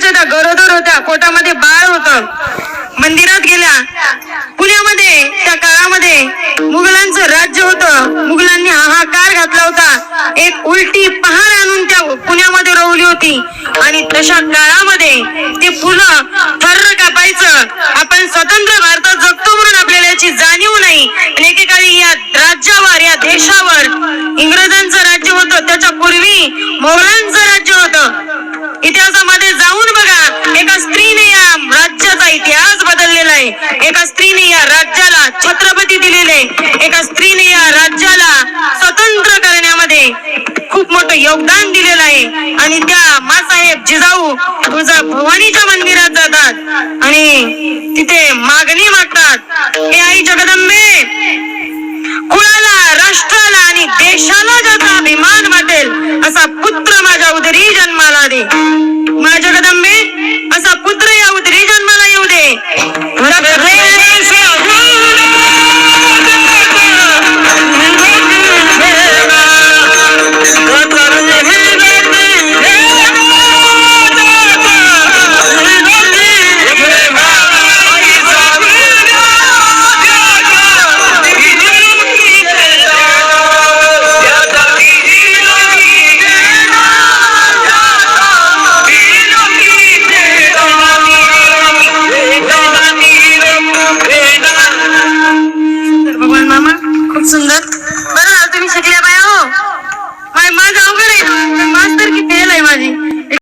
वर्षाच्या त्या गरोदर होत्या, पोटामध्ये बाळ होतं. मंदिरात गेल्या. पुण्यामध्ये त्या काळामध्ये मुघलांचं राज्य होतं. मुघलांनी हाहाकार घातला होता. एक उलटी पहाड आणून त्या पुण्यामध्ये रोवली होती. आणि तशा काळामध्ये ते पुन्हा थर्र कापायचं. आपण स्वतंत्र भारतात जगतो म्हणून आपल्याला याची जाणीव नाही. आणि एकेकाळी या राज्यावर, या देशावर इंग्रजांचं राज्य होतं. त्याच्या पूर्वी मोगलांचं राज्य होतं. इतिहासामध्ये जाऊन बघा, एका स्त्रीने या राज्याचा इतिहास बदललेला आहे. एका स्त्रीने या राज्याला छत्रपती दिलेले. एका स्त्रीने या राज्याला स्वतंत्र करण्यामध्ये खूप मोठं योगदान दिलेलं आहे. आणि त्या मासाहेब जिजाऊ तुळजाभवानीच्या मंदिरात जातात आणि तिथे मागणी मागतात, हे आई जगदंबे, कुळाला, राष्ट्राला आणि देशाला ज्याचा अभिमान वाटेल असा पुत्र माझ्या उदरी जन्माला दे. माझ्या जगदंबे, असा पुत्र या उदरी जन्माला येऊ दे.